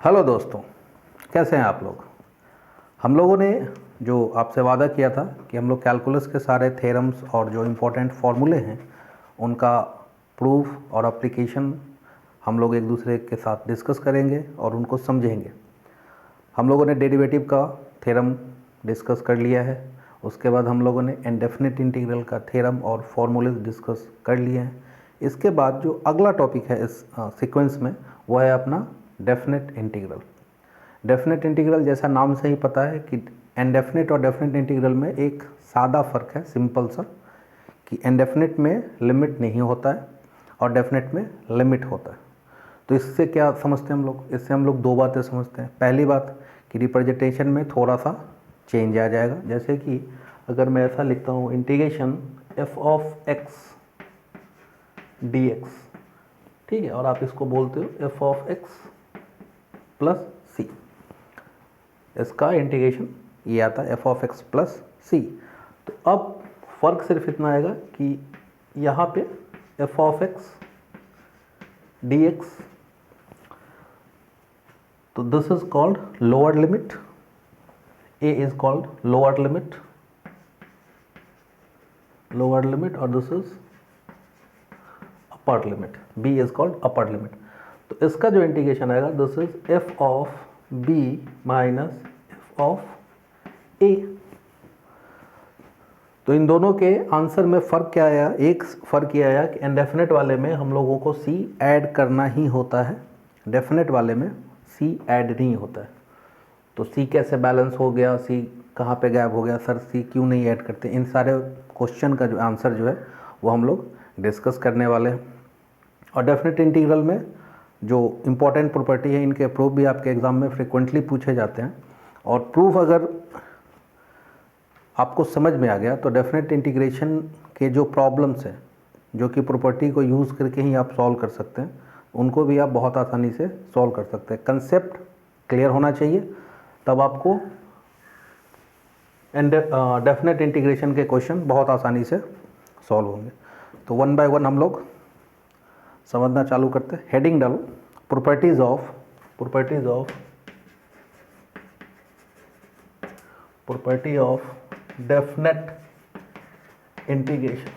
Hello दोस्तों, कैसे हैं आप लोग। हम लोगों ने जो आपसे वादा किया था कि हम लोग कैलकुलस के सारे थ्योरम्स और जो इम्पोर्टेंट फार्मूले हैं उनका प्रूफ और एप्लीकेशन हम लोग एक दूसरे के साथ डिस्कस करेंगे और उनको समझेंगे। हम लोगों ने डेरिवेटिव का थ्योरम डिस्कस कर लिया है। उसके बाद हम लोगों ने इंडेफिनिट इंटीग्रल का थ्योरम और फार्मूले डिस्कस कर लिए हैं। इसके बाद जो अगला टॉपिक है इस सीक्वेंस में वो है अपना डेफिनेट इंटीग्रल। डेफिनेट इंटीग्रल जैसा नाम से ही पता है कि इनडेफिनिट और डेफिनेट इंटीग्रल में एक सादा फ़र्क है, सिंपल सा, कि इनडेफिनिट में लिमिट नहीं होता है और डेफिनेट में लिमिट होता है। तो इससे क्या समझते हैं हम लोग, इससे हम लोग दो बातें समझते हैं। पहली बात कि रिप्रेजेंटेशन में थोड़ा सा चेंज आ जाएगा। जैसे कि अगर मैं ऐसा लिखता हूँ integration f of x d x, ठीक है, और आप इसको बोलते हो f of x plus c, इसका इंटीग्रेशन ये आता है f of x plus c. तो अब फर्क सिर्फ इतना आएगा कि यहाँ पे f of x d x, तो this is called lower limit, a is called lower limit और this is upper limit, b is called upper limit. तो इसका जो इंटीग्रेशन आएगा this is f of b minus f of a. तो इन दोनों के आंसर में फ़र्क क्या आया, एक फ़र्क ये आया कि इनडेफिनेट वाले में हम लोगों को सी ऐड करना ही होता है, डेफिनेट वाले में सी ऐड नहीं होता है। तो सी कैसे बैलेंस हो गया, सी कहाँ पे गैप हो गया, सर सी क्यों नहीं ऐड करते, इन सारे क्वेश्चन का जो आंसर जो है वो हम लोग डिस्कस करने वाले हैं। और डेफिनेट इंटीग्रल में जो इम्पोर्टेंट प्रॉपर्टी है, इनके प्रूफ भी आपके एग्ज़ाम में फ्रिक्वेंटली पूछे जाते हैं। और प्रूफ अगर आपको समझ में आ गया तो डेफिनेट इंटीग्रेशन के जो प्रॉब्लम्स हैं, जो कि प्रॉपर्टी को यूज़ करके ही आप सॉल्व कर सकते हैं, उनको भी आप बहुत आसानी से सॉल्व कर सकते हैं। कंसेप्ट क्लियर होना चाहिए, तब आपको डेफिनेट इंटीग्रेशन के क्वेश्चन बहुत आसानी से सॉल्व होंगे। तो वन बाय वन हम लोग समझना चालू करते हैं। हेडिंग डालो, प्रॉपर्टीज ऑफ डेफिनेट इंटीग्रेशन,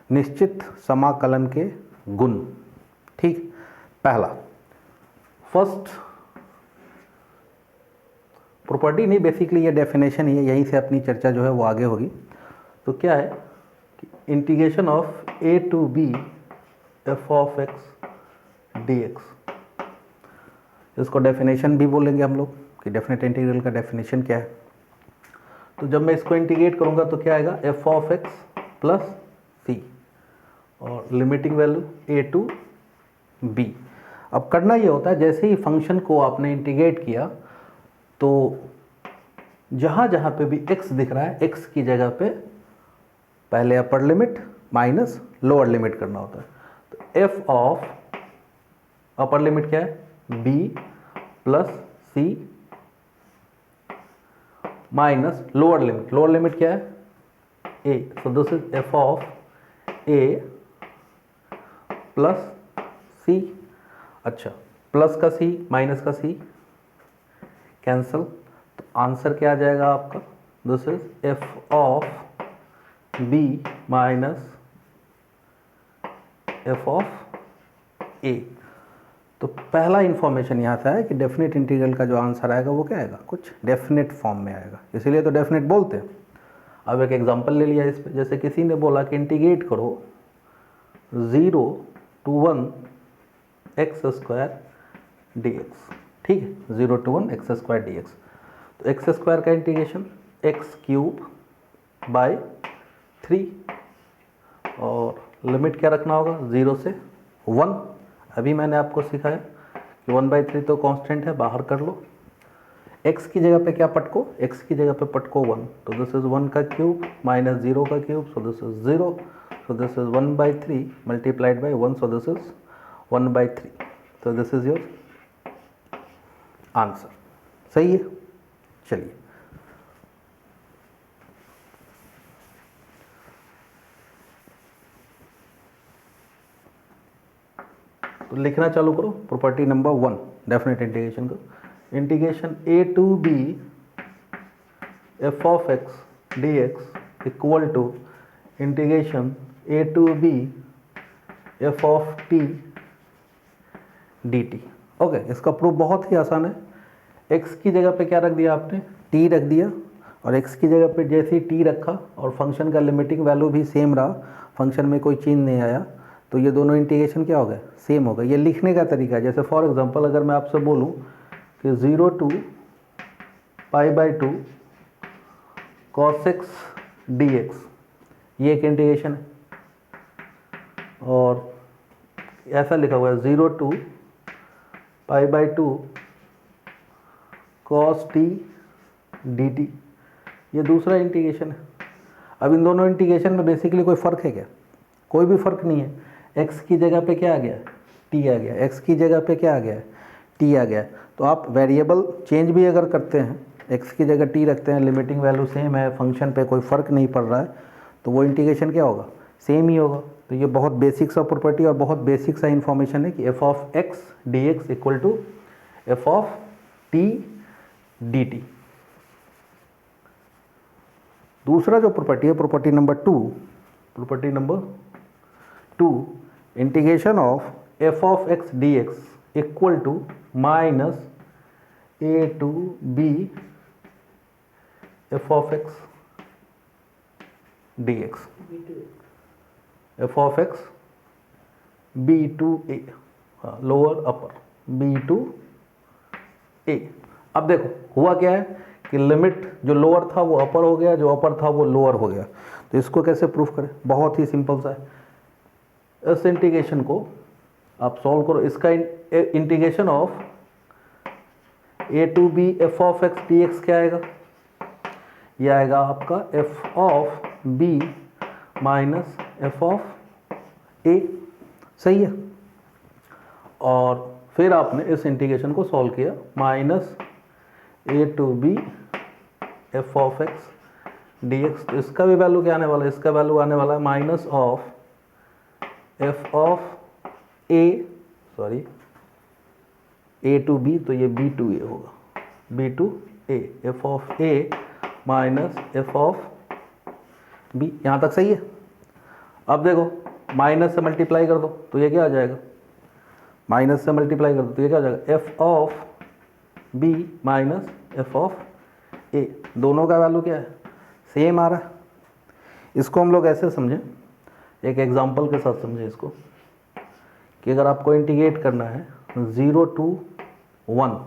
निश्चित समाकलन के गुण। ठीक, पहला फर्स्ट प्रॉपर्टी नहीं, बेसिकली ये डेफिनेशन ही है, यहीं से अपनी चर्चा जो है वो आगे होगी। तो क्या है कि integration of A to B f of x d x, इसको डेफिनेशन भी बोलेंगे हम लोग कि डेफिनेट इंटीग्रल का डेफिनेशन क्या है। तो जब मैं इसको इंटीग्रेट करूंगा तो क्या आएगा, f of x plus c और limiting value a to b. अब करना ये होता है, जैसे ही फंक्शन को आपने इंटीग्रेट किया तो जहाँ जहाँ पे भी x दिख रहा है, x की जगह पे पहले अपर लिमिट माइनस लोअर लिमिट करना होता है। तो एफ ऑफ अपर लिमिट क्या है, b प्लस सी माइनस लोअर लिमिट क्या है, a। So this is f of a plus c। अच्छा, प्लस का c माइनस का c कैंसल, तो आंसर क्या आ जाएगा आपका, this is f of b minus f of a। तो पहला इंफॉर्मेशन यहाँ से आया कि डेफिनेट इंटीग्रल का जो आंसर आएगा वो क्या आएगा, कुछ डेफिनेट फॉर्म में आएगा, इसीलिए तो डेफिनेट बोलते हैं। अब एक एग्जांपल ले लिया इस पे, जैसे किसी ने बोला कि इंटीग्रेट करो 0 to 1 x square D x, ठीक है, 0 to 1 x square D x. तो एक्स स्क्वायर का इंटीग्रेशन एक्स क्यूब बाय 3 और लिमिट क्या रखना होगा, 0 से 1। अभी मैंने आपको सिखाया कि 1/3 तो कांस्टेंट है, बाहर कर लो। x की जगह पे क्या पटको, x की जगह पे पटको 1, तो दिस इज 1 का क्यूब माइनस 0 का cube, so this is 0, so this is 1/3 multiplied by 1, so this is 1/3। तो दिस इज योर आंसर। सही है, चलिए तो लिखना चालू करो प्रॉपर्टी नंबर 1 डेफिनेट इंटीग्रेशन का, integration a to B f of x d x equal to integration a to B f of t d t. Okay, इसका प्रूफ बहुत ही आसान है। x की जगह पे क्या रख दिया आपने, t रख दिया, और x की जगह पे जैसे ही t रखा और फंक्शन का लिमिटिंग वैल्यू भी सेम रहा, फंक्शन में कोई चेंज नहीं आया, तो ये दोनों इंटीग्रेशन क्या हो गए, सेम हो गए। ये लिखने का तरीका है। जैसे फॉर एग्जांपल अगर मैं आपसे बोलूँ कि 0 टू π/2 cos x dx, ये एक इंटीग्रेशन है, और ऐसा लिखा हुआ है 0 टू π/2 cos t dt, ये दूसरा इंटीग्रेशन है। अब इन दोनों इंटीग्रेशन में बेसिकली कोई फ़र्क है क्या, कोई भी फ़र्क नहीं है। x की जगह पे क्या आ गया, t आ गया, x की जगह पे क्या आ गया, t आ गया। तो आप वेरिएबल चेंज भी अगर करते हैं, x की जगह t रखते हैं, लिमिटिंग वैल्यू सेम है, फंक्शन पे कोई फ़र्क नहीं पड़ रहा है, तो वो इंटीग्रेशन क्या होगा, सेम ही होगा। तो ये बहुत बेसिक सा प्रॉपर्टी और बहुत बेसिक सा इन्फॉर्मेशन है कि f of x d x equal to f of t d t. दूसरा जो प्रॉपर्टी है, property number 2, integration of f of x d x equal to minus a to B f of x d x, f of x b to a, lower upper b to a. अब देखो हुआ क्या है कि limit जो lower था वो अपर हो गया, जो अपर था वो लोअर हो गया। तो इसको कैसे प्रूफ करें, बहुत ही सिंपल सा है। इस इंटीग्रेशन को आप सॉल्व करो, इसका integration of A to B f of x d x क्या आएगा, ये आएगा आपका f of b minus f of a, सही है। और फिर आपने इस इंटीग्रेशन को सॉल्व किया, minus a to B f of x d x, तो इसका भी वैल्यू क्या आने वाला है, इसका वैल्यू आने वाला है minus of f of a, sorry a to b, तो ये बी टू ए होगा, b to a, f of a minus f of b. यहाँ तक सही है। अब देखो माइनस से मल्टीप्लाई कर दो तो ये क्या आ जाएगा, माइनस से मल्टीप्लाई कर दो तो ये क्या आ जाएगा, f of b minus f of a, दोनों का वैल्यू क्या है, सेम आ रहा है। इसको हम लोग ऐसे समझें, एक एग्जांपल के साथ समझें इसको, कि अगर आपको इंटीग्रेट करना है 0 टू 1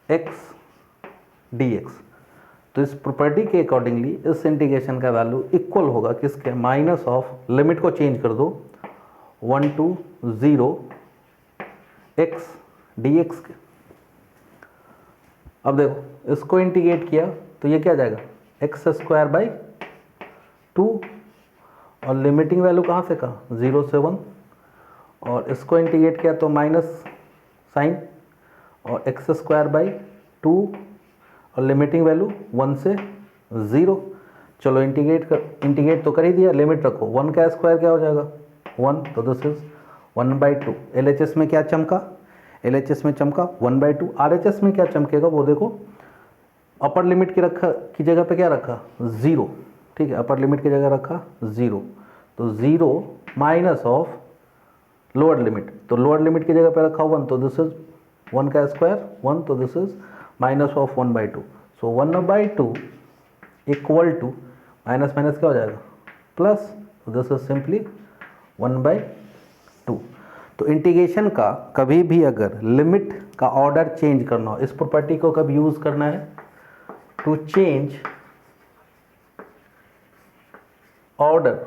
एक्स डी एक्स, तो इस प्रॉपर्टी के अकॉर्डिंगली इस इंटीग्रेशन का वैल्यू इक्वल होगा किसके, माइनस ऑफ, लिमिट को चेंज कर दो 1 टू 0 एक्स डी एक्स के। अब देखो इसको इंटीग्रेट किया तो ये क्या जाएगा, एक्स स्क्वायर बाई 2, और लिमिटिंग वैल्यू कहाँ से कहाँ, 0 से 1, और इसको इंटीग्रेट किया तो माइनस साइन, और एक्स स्क्वायर बाई 2, और लिमिटिंग वैल्यू 1 से 0। चलो इंटीग्रेट तो कर ही दिया, लिमिट रखो, 1 का स्क्वायर क्या हो जाएगा 1, तो दिस इज 1/2। LHS में क्या चमका, LHS में चमका 1/2। RHS में क्या चमकेगा वो देखो, अपर लिमिट की जगह पे क्या रखा 0, ठीक है, अपर लिमिट की जगह रखा 0, तो 0 माइनस ऑफ लोअर लिमिट, तो लोअर लिमिट की जगह पे रखा 1, तो दिस इज 1 का स्क्वायर 1, तो this is minus of 1/2, so 1/2 equal to minus minus क्या हो जाएगा प्लस, तो दिस इज सिंपली 1/2। तो इंटीग्रेशन का कभी भी अगर लिमिट का ऑर्डर चेंज करना हो, इस प्रॉपर्टी को कब यूज करना है, to change order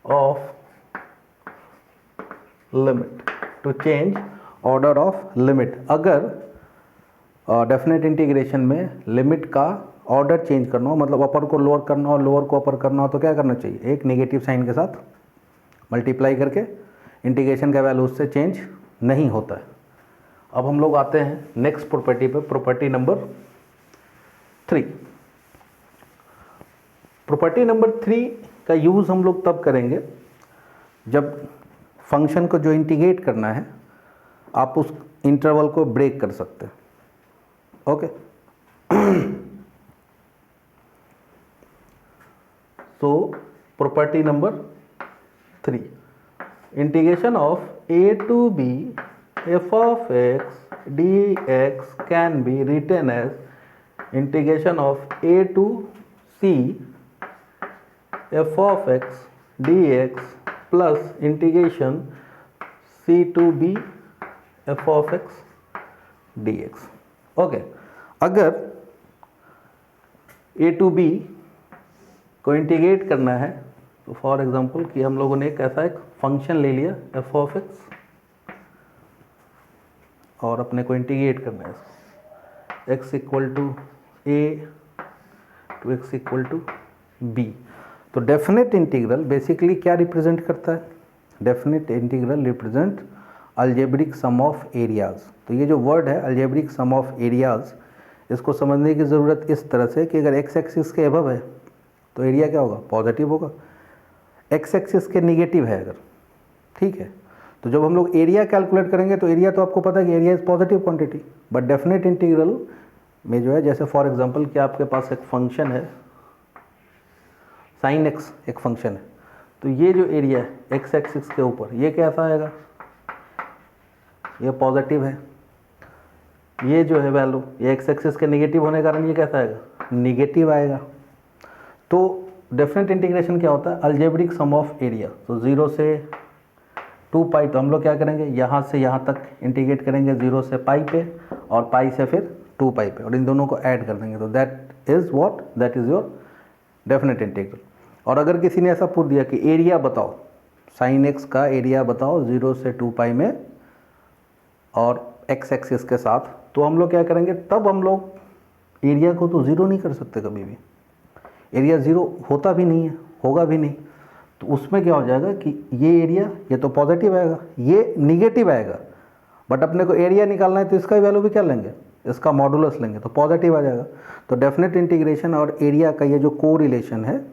of limit, to change order of limit. अगर डेफिनेट इंटीग्रेशन में लिमिट का ऑर्डर चेंज करना हो, मतलब अपर को लोअर करना हो, लोअर को अपर करना हो, तो क्या करना चाहिए, एक नेगेटिव साइन के साथ मल्टीप्लाई करके, इंटीग्रेशन का वैल्यू उससे चेंज नहीं होता है। अब हम लोग आते हैं नेक्स्ट प्रॉपर्टी पे, प्रॉपर्टी नंबर 3। प्रॉपर्टी नंबर 3 का यूज़ हम लोग तब करेंगे जब फंक्शन को जो इंटीग्रेट करना है आप उस इंटरवल को ब्रेक कर सकते हैं। Okay, so property number 3, integration of a to b f of x dx can be written as integration of a to c f of x dx plus integration c to b f of x dx। Okay, अगर a to b को integrate करना है तो for example कि हम लोगों ने एक ऐसा एक फंक्शन ले लिया f of x और अपने को इंटीग्रेट करना है x equal to a to x equal to b। तो डेफिनेट इंटीग्रल बेसिकली क्या रिप्रेजेंट करता है? Definite integral represent algebraic sum of areas. तो ये जो वर्ड है अलजेब्रिक सम ऑफ एरियाज, इसको समझने की ज़रूरत इस तरह से कि अगर x एक्सिस के अबव है तो एरिया क्या होगा? पॉजिटिव होगा। x एक्सिस के निगेटिव है अगर, ठीक है, तो जब हम लोग एरिया कैलकुलेट करेंगे तो एरिया तो आपको पता है कि area is positive quantity, but definite integral में जो है, जैसे फॉर एग्जांपल कि आपके पास एक फंक्शन है sin x, एक फंक्शन है, तो ये जो एरिया है x एक्सिस के ऊपर ये कैसा आएगा? ये पॉजिटिव है। ये जो है वैल्यू ये x एक्सिस के निगेटिव होने के कारण ये कैसा आएगा? निगेटिव आएगा। तो डेफिनेट इंटीग्रेशन क्या होता है? Algebraic sum of area. तो 0 से 2 पाई, तो हम लोग क्या करेंगे यहाँ से यहाँ तक इंटीग्रेट करेंगे 0 से पाई पे और पाई से फिर 2 पाई पे, और इन दोनों को ऐड कर देंगे। तो that is what? That is your definite integral. और अगर किसी ने ऐसा पूछ दिया कि एरिया बताओ, साइन एक्स का एरिया बताओ 0 से 2 पाई में और x एक्सिस के साथ, तो हम लोग क्या करेंगे? तब हम लोग एरिया को तो 0 नहीं कर सकते कभी भी, एरिया 0 होता भी नहीं है, होगा भी नहीं। तो उसमें क्या हो जाएगा कि ये एरिया ये तो पॉजिटिव आएगा, ये निगेटिव आएगा, बट अपने को एरिया निकालना है तो इसका वैल्यू भी क्या लेंगे? इसका मॉडुलस लेंगे, तो पॉजिटिव आ जाएगा। तो डेफिनेट इंटीग्रेशन और एरिया का ये जो को रिलेशन है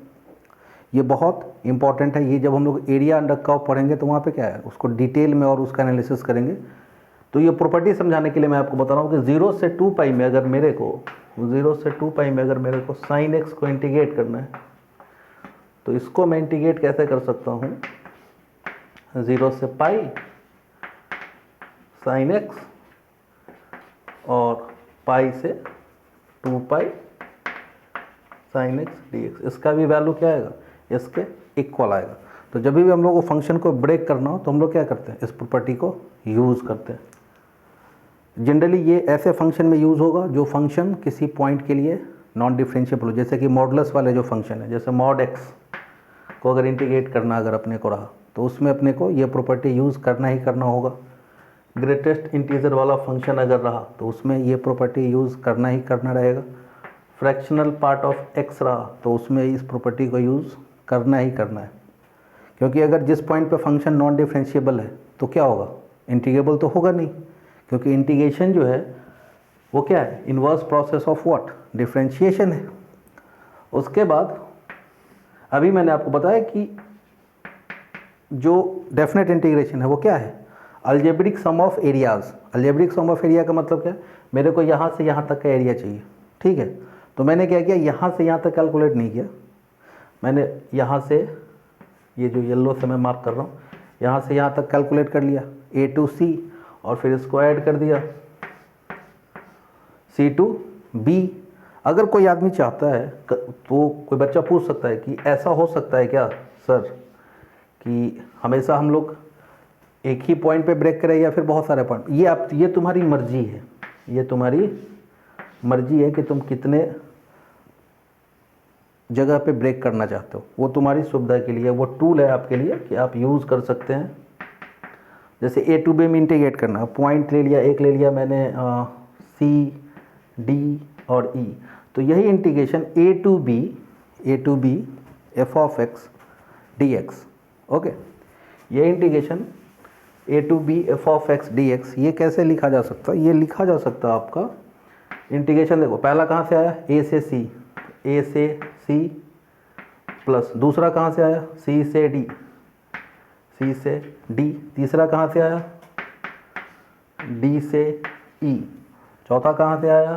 ये बहुत इंपॉर्टेंट है। ये जब हम लोग एरिया अंडर कर्व पढ़ेंगे तो वहाँ पे क्या है, उसको डिटेल में और उसका एनालिसिस करेंगे। तो ये प्रॉपर्टी समझाने के लिए मैं आपको बता रहा हूँ कि 0 से 2 पाई में अगर मेरे को 0 से 2 पाई में अगर मेरे को साइन एक्स को इंटीग्रेट करना है तो इसको मैं इंटीग्रेट कैसे कर सकता हूँ? 0 से पाई साइन एक्स और पाई से 2 pi sine x d x, इसका भी वैल्यू क्या आएगा? इसके इक्वल आएगा। तो जब भी हम लोग को फंक्शन को ब्रेक करना हो तो हम लोग क्या करते हैं? इस प्रॉपर्टी को यूज़ करते हैं। जनरली ये ऐसे फंक्शन में यूज़ होगा जो फंक्शन किसी पॉइंट के लिए नॉन डिफरेंशिएबल हो, जैसे कि मॉडुलस वाले जो फंक्शन है, जैसे मॉड एक्स को अगर इंटीग्रेट करना अगर अपने को रहा तो उसमें अपने को ये प्रॉपर्टी यूज़ करना ही करना होगा। ग्रेटेस्ट इंटीजर वाला फंक्शन अगर रहा तो उसमें ये प्रॉपर्टी यूज़ करना ही करना रहेगा। फ्रैक्शनल पार्ट ऑफ एक्स रहा तो उसमें इस प्रॉपर्टी को यूज़ करना ही करना है, क्योंकि अगर जिस पॉइंट पे फंक्शन नॉन डिफरेंशिएबल है तो क्या होगा? इंटीग्रेबल तो होगा नहीं, क्योंकि इंटीग्रेशन जो है वो क्या है? Inverse process of what? Differentiation है। उसके बाद अभी मैंने आपको बताया कि जो डेफिनेट इंटीग्रेशन है वो क्या है? Algebraic sum of areas. Algebraic sum of area का मतलब क्या है? मेरे को यहाँ से यहाँ तक का एरिया चाहिए, ठीक है। तो मैंने क्या किया? यहाँ से यहाँ तक कैलकुलेट नहीं किया, मैंने यहाँ से ये जो येलो से मैं मार्क कर रहा हूँ यहाँ से यहाँ तक कैलकुलेट कर लिया A to C, और फिर इसको ऐड कर दिया C to B। अगर कोई आदमी चाहता है तो कोई बच्चा पूछ सकता है कि ऐसा हो सकता है क्या सर कि हमेशा हम लोग एक ही पॉइंट पे ब्रेक करें या फिर बहुत सारे पॉइंट? ये तुम्हारी मर्जी है, ये तुम्हारी मर्जी है कि तुम कितने जगह पे ब्रेक करना चाहते हो, वो तुम्हारी सुविधा के लिए, वो टूल है आपके लिए कि आप यूज़ कर सकते हैं। जैसे A to B में इंटीग्रेट करना, पॉइंट ले लिया, एक ले लिया मैंने C, D और E, तो यही integration A to B f of x dx। Okay, ये integration A to B f of x dx ये कैसे लिखा जा सकता है? ये लिखा जा सकता है आपका इंटीग्रेशन, देखो पहला कहाँ से आया? A से C, A से C प्लस दूसरा कहाँ से आया? C से D, C से D, तीसरा कहाँ से आया, D से E, चौथा कहाँ से आया,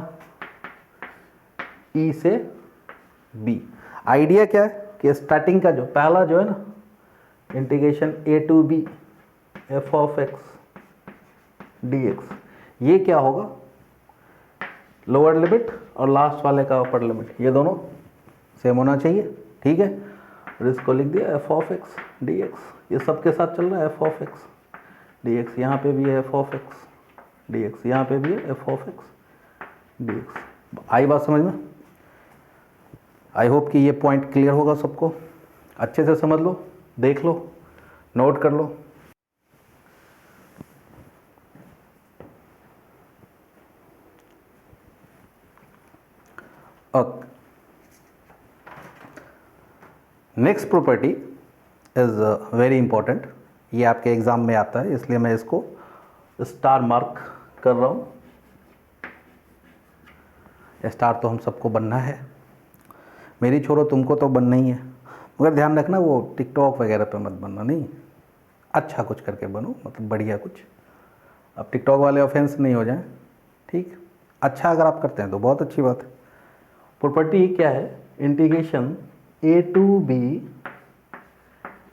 E से B। आइडिया क्या है कि स्टार्टिंग का जो पहला जो है ना integration a to b f of x dx, ये क्या होगा, लोअर लिमिट और लास्ट वाले का अपर लिमिट ये दोनों सेम होना चाहिए, ठीक है। और इसको लिख दिया f of x dx, ये सबके साथ चल रहा है f of x dx, यहाँ पे भी है f of x dx, यहाँ पे भी है f of x dx। आई बात समझ में? आई होप कि ये पॉइंट क्लियर होगा सबको, अच्छे से समझ लो, देख लो, नोट कर लो। Next property is very important, ये आपके एग्जाम में आता है इसलिए मैं इसको स्टार मार्क कर रहा हूँ। स्टार तो हम सबको बनना है, मेरी छोड़ो तुमको तो बनना ही है, मगर ध्यान रखना वो टिकटॉक वगैरह पे मत बनना, नहीं, अच्छा कुछ करके बनो, मतलब बढ़िया कुछ। अब टिकटॉक वाले ऑफेंस नहीं हो जाएं, ठीक, अच्छा अगर आप करते हैं तो बहुत अच्छी बात है। प्रॉपर्टी क्या है, integration a to b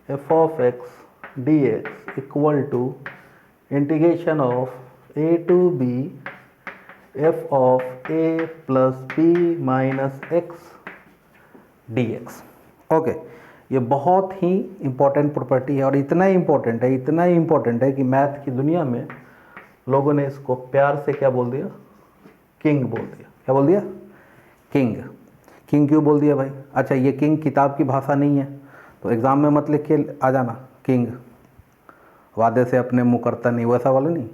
f of x dx equal to integration of a to b f of a plus b minus x dx। Okay, ये बहुत ही इम्पोर्टेंट प्रॉपर्टी है और इतना ही इम्पोर्टेंट है, इतना ही इम्पोर्टेंट है कि मैथ की दुनिया में लोगों ने इसको प्यार से क्या बोल दिया, किंग बोल दिया। क्या बोल दिया, किंग। किंग क्यों बोल दिया भाई? अच्छा, ये किंग किताब की भाषा नहीं है तो एग्ज़ाम में मत लिख के आ जाना किंग, वादे से अपने मुँह करता नहीं, वैसा वाला नहीं।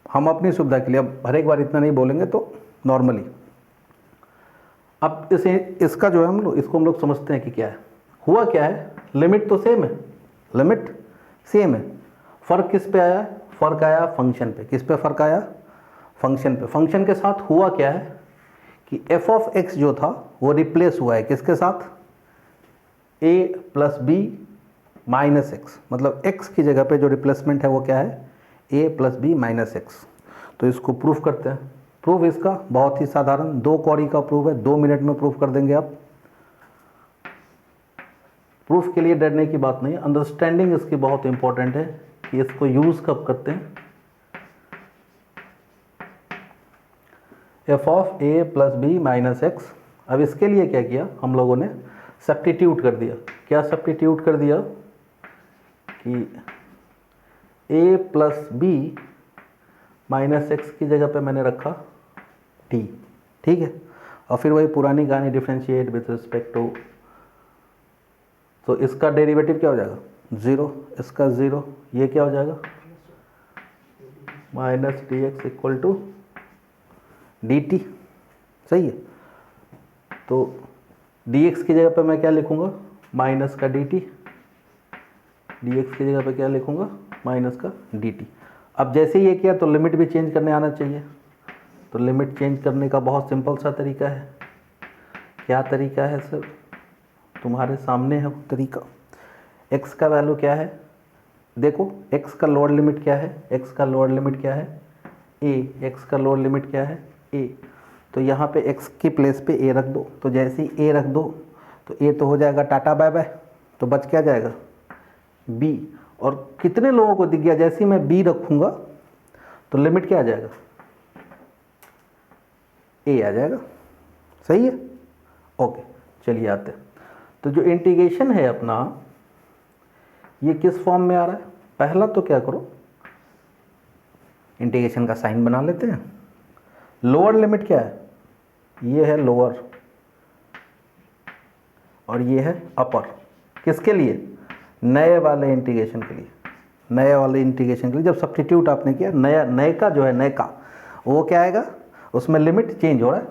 हम अपनी सुविधा के लिए अब हर एक बार इतना नहीं बोलेंगे तो नॉर्मली। अब इसका जो है हम लोग समझते हैं कि क्या है, हुआ क्या है, लिमिट तो सेम है, लिमिट सेम है, फ़र्क किस पे आया, फ़र्क आया फंक्शन पे। किस पे फ़र्क आया, फंक्शन पे। फंक्शन के साथ हुआ क्या है कि f ऑफ x जो था वो रिप्लेस हुआ है किसके साथ, a plus b minus x, मतलब x की जगह पे जो रिप्लेसमेंट है वो क्या है, a plus b minus x. तो इसको प्रूफ करते हैं। प्रूफ इसका बहुत ही साधारण, 2 कौड़ी का प्रूफ है, 2 मिनट में प्रूफ कर देंगे आप। प्रूफ के लिए डरने की बात नहीं है, अंडरस्टैंडिंग इसकी बहुत इंपॉर्टेंट है कि इसको यूज़ कब करते हैं। f of a plus b minus x, अब इसके लिए क्या किया हम लोगों ने, सब्स्टिट्यूट कर दिया। क्या सब्स्टिट्यूट कर दिया कि a plus b minus x की जगह पे मैंने रखा t, ठीक है। और फिर वही पुरानी कहानी, डिफ्रेंशिएट विथ रिस्पेक्ट टू, तो इसका डेरिवेटिव क्या हो जाएगा, 0, इसका 0, ये क्या हो जाएगा minus d x equal to d t, सही है। तो डी एक्स की जगह पे मैं क्या लिखूँगा, माइनस का डी टी, डी एक्स की जगह पे क्या लिखूँगा, माइनस का डी टी। अब जैसे ये किया तो लिमिट भी चेंज करने आना चाहिए, तो लिमिट चेंज करने का बहुत सिंपल सा तरीका है। क्या तरीका है सर, तुम्हारे सामने है वो तरीका। x का वैल्यू क्या है, देखो x का लोअर लिमिट क्या है, x का लोअर लिमिट क्या है a, x का लोअर लिमिट क्या है a, तो यहाँ पे x की प्लेस पे a रख दो, तो जैसे ही a रख दो तो a तो हो जाएगा टाटा बाय बाय, तो बच क्या जाएगा b। और कितने लोगों को दिख गया, जैसे ही मैं b रखूँगा तो लिमिट क्या आ जाएगा, a आ जाएगा, सही है। ओके, चलिए आते हैं। तो जो इंटीग्रेशन है अपना, ये किस फॉर्म में आ रहा है, पहला तो क्या करो, इंटीग्रेशन का साइन बना लेते हैं। लोअर लिमिट क्या है, ये है लोअर और ये है अपर, किसके लिए, नए वाले इंटीग्रेशन के लिए, नए वाले इंटीग्रेशन के लिए। जब सब्स्टिट्यूट आपने किया, नए का जो है, नए का वो क्या आएगा, उसमें लिमिट चेंज हो रहा है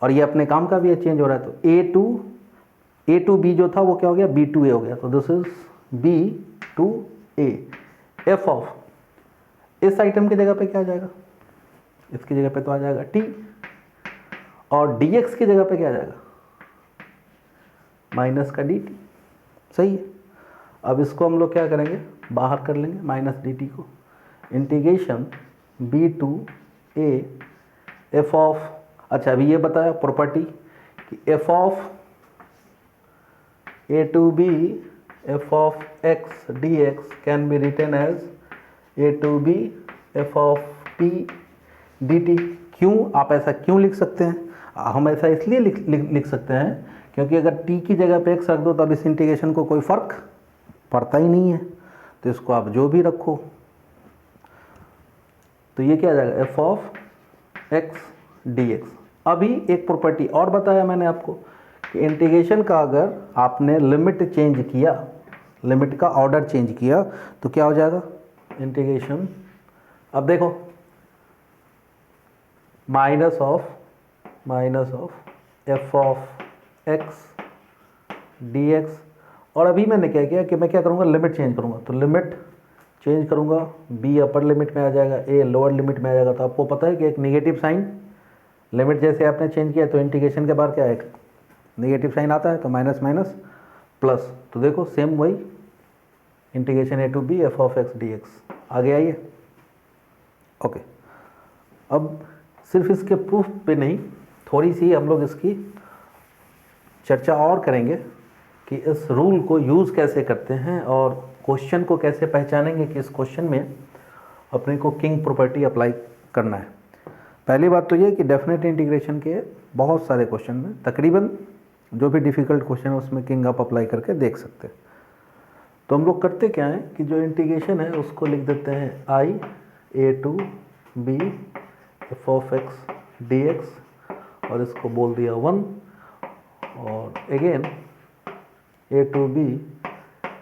और ये अपने काम का भी चेंज हो रहा है। तो a टू b जो था वो क्या हो गया, b टू a हो गया, तो this is b to a। f of इस आइटम की जगह पे क्या आ जाएगा, इसकी जगह पे तो आ जाएगा t, और dx की जगह पे क्या आ जाएगा, माइनस का dt, सही है। अब इसको हम लोग क्या करेंगे, बाहर कर लेंगे माइनस डी टी को, integration b to a f of, अच्छा अभी ये बताया प्रॉपर्टी कि f of A to B f of x d x can be written as a to B f of t d t. क्यों आप ऐसा क्यों लिख सकते हैं? हम ऐसा इसलिए लिख सकते हैं क्योंकि अगर टी की जगह पे एक्स रख दो तो अब इस इंटीग्रेशन को कोई फ़र्क पड़ता ही नहीं है, तो इसको आप जो भी रखो तो ये क्या आ जाएगा f of x d x. अभी एक प्रॉपर्टी और बताया मैंने आपको कि इंटीग्रेशन का अगर आपने लिमिट चेंज किया, लिमिट का ऑर्डर चेंज किया तो क्या हो जाएगा इंटीग्रेशन, अब देखो minus of f of x d x, और अभी मैंने क्या किया कि मैं क्या करूँगा लिमिट चेंज करूँगा, तो लिमिट चेंज करूँगा बी अपर लिमिट में आ जाएगा, ए लोअर लिमिट में आ जाएगा। तो आपको पता है कि एक नेगेटिव साइन लिमिट जैसे आपने चेंज किया तो इंटीग्रेशन के बाद क्या है नेगेटिव साइन आता है, तो माइनस माइनस प्लस, तो देखो सेम वही integration a to B f of x d x आ गया ये। ओके, अब सिर्फ इसके प्रूफ पे नहीं, थोड़ी सी हम लोग इसकी चर्चा और करेंगे कि इस रूल को यूज़ कैसे करते हैं और क्वेश्चन को कैसे पहचानेंगे कि इस क्वेश्चन में अपने को किंग प्रॉपर्टी अप्लाई करना है। पहली बात तो ये कि डेफिनेट इंटीग्रेशन के बहुत सारे क्वेश्चन में तकरीबन जो भी डिफ़िकल्ट क्वेश्चन है उसमें किंग आप अप्लाई करके देख सकते हैं। तो हम लोग करते क्या है कि जो इंटीग्रेशन है उसको लिख देते हैं I a to B f of x d x और इसको बोल दिया 1, और again a to B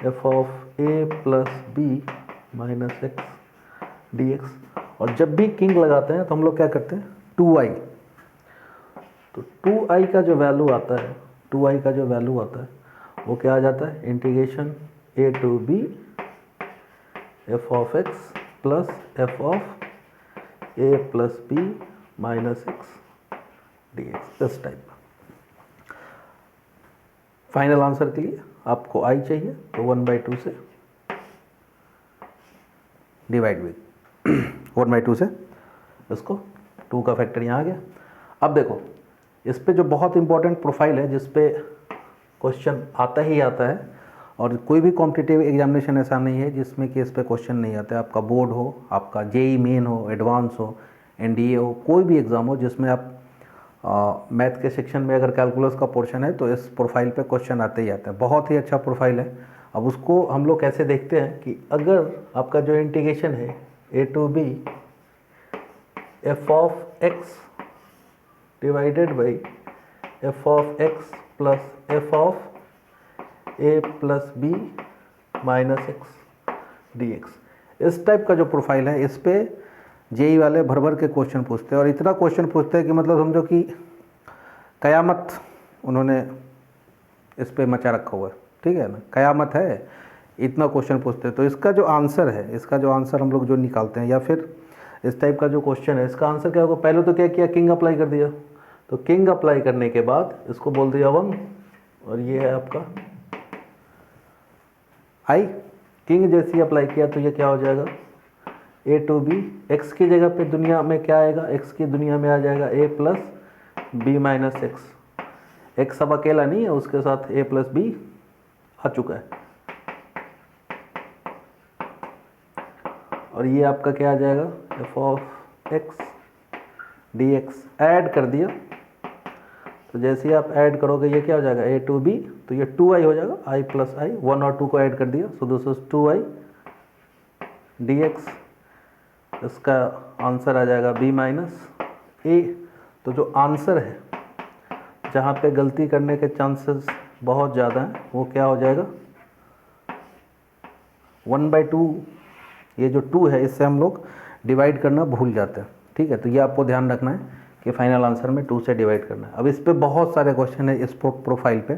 f of a plus b minus x d x, और जब भी किंग लगाते हैं तो हम लोग क्या करते हैं 2i, तो 2i का जो वैल्यू आता है, 2i का जो वैल्यू आता है वो क्या आ जाता है integration a to B f of x plus f of a plus b minus x d x, इस टाइप का। फाइनल आंसर के लिए आपको i चाहिए तो 1/2 से डिवाइड विद 1/2 से इसको 2 का फैक्टर यहाँ आ गया। अब देखो इस पे जो बहुत इंपॉर्टेंट प्रोफाइल है जिस पे क्वेश्चन आता ही आता है, और कोई भी कॉम्पिटिटिव एग्जामिनेशन ऐसा नहीं है जिसमें कि इस पे क्वेश्चन नहीं आते। आपका बोर्ड हो, आपका जेई मेन हो, एडवांस हो, एनडीए हो, कोई भी एग्ज़ाम हो जिसमें आप मैथ के सेक्शन में अगर कैलकुलस का पोर्शन है तो इस प्रोफाइल पे क्वेश्चन आते ही आते हैं। बहुत ही अच्छा प्रोफाइल है। अब उसको हम लोग कैसे देखते हैं कि अगर आपका जो इंटीग्रेशन है a to B f of x divided by f of x plus f of a plus b minus x d x, इस टाइप का जो प्रोफाइल है इस पे जेई वाले भर भर के क्वेश्चन पूछते हैं, और इतना क्वेश्चन पूछते हैं कि मतलब समझो कि कयामत उन्होंने इस पे मचा रखा हुआ है, ठीक है ना, कयामत है, इतना क्वेश्चन पूछते हैं। तो इसका जो आंसर है, इसका जो आंसर हम लोग जो निकालते हैं या फिर इस टाइप का जो क्वेश्चन है इसका आंसर क्या होगा, पहले तो क्या किया किंग अप्लाई कर दिया, तो किंग अप्लाई करने के बाद इसको बोल दिया 1, और ये है आपका आई, किंग जैसे अप्लाई किया तो ये क्या हो जाएगा ए टू बी, एक्स की जगह पे दुनिया में क्या आएगा, एक्स की दुनिया में आ जाएगा a plus b minus x, x अब अकेला नहीं है उसके साथ ए प्लस बी आ चुका है, और ये आपका क्या आ जाएगा f of x d x, add कर दिया, तो जैसे ही आप ऐड करोगे ये क्या हो जाएगा ए टू बी, तो ये 2i हो जाएगा, i प्लस आई, 1 और 2 को ऐड कर दिया, so this is 2i dx, इसका आंसर आ जाएगा b माइनस ए। तो जो आंसर है जहाँ पे गलती करने के चांसेस बहुत ज़्यादा हैं वो क्या हो जाएगा 1/2, ये जो 2 है इससे हम लोग डिवाइड करना भूल जाते हैं, ठीक है। तो ये आपको ध्यान रखना है कि फाइनल आंसर में 2 से डिवाइड करना है। अब इस पे बहुत सारे क्वेश्चन है, इस प्रोफाइल पे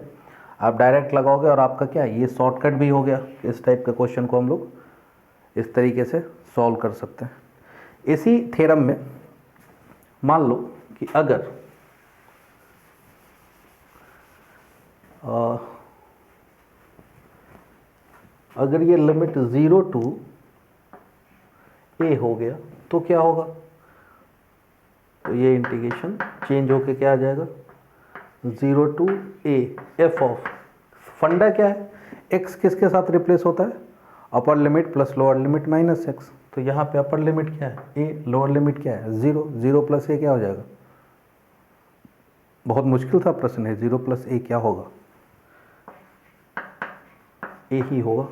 आप डायरेक्ट लगाओगे और आपका क्या ये शॉर्टकट भी हो गया। इस टाइप के क्वेश्चन को हम लोग इस तरीके से सॉल्व कर सकते हैं। इसी थ्योरम में मान लो कि अगर अगर ये लिमिट 0 टू a हो गया तो क्या होगा, तो ये इंटीग्रेशन चेंज होके क्या आ जाएगा, 0 टू a f ऑफ, फंडा क्या है, x किसके साथ रिप्लेस होता है, upper limit plus lower limit minus x। तो यहाँ पे अपर लिमिट क्या है a, लोअर लिमिट क्या है 0, 0 प्लस a क्या हो जाएगा, बहुत मुश्किल था प्रश्न है, 0 प्लस a क्या होगा, a ही होगा।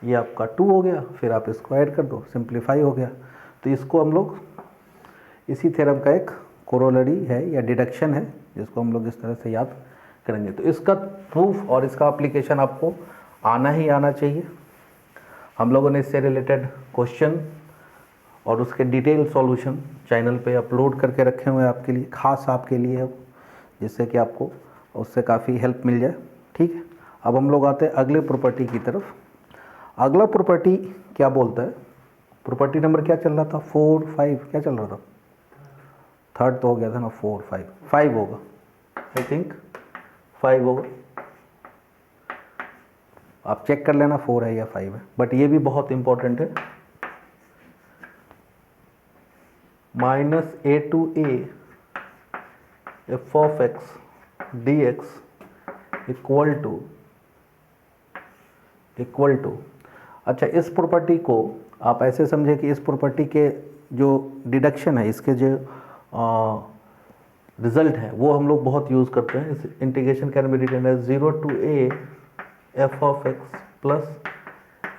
ये आपका 2 हो गया, फिर आप इसको ऐड कर दो, सिंप्लीफाई हो गया। तो इसको हम लोग इसी थ्योरम का एक कोरोलरी है या डिडक्शन है, जिसको हम लोग इस तरह से याद करेंगे। तो इसका प्रूफ और इसका एप्लीकेशन आपको आना ही आना चाहिए। हम लोगों ने इससे रिलेटेड क्वेश्चन और उसके डिटेल सॉल्यूशन चैनल पे अपलोड करके रखे हुए हैं आपके लिए, खास आपके लिए, जिससे कि आपको उससे काफ़ी हेल्प मिल जाए। ठीक है, अब हम लोग आते हैं अगले प्रॉपर्टी की तरफ। अगला प्रॉपर्टी क्या बोलता है, प्रॉपर्टी नंबर क्या चल रहा था, 4, 5 क्या चल रहा था, थर्ड तो हो गया था ना, 4, 5 होगा, आई थिंक 5 होगा, आप चेक कर लेना 4 है या 5 है। बट ये भी बहुत इंपॉर्टेंट है, minus a to a f of x dx equal to, अच्छा इस प्रॉपर्टी को आप ऐसे समझे कि इस प्रॉपर्टी के जो डिडक्शन है, इसके जो रिजल्ट है वो हम लोग बहुत यूज़ करते हैं। इस integration can be written as 0 to a f of x plus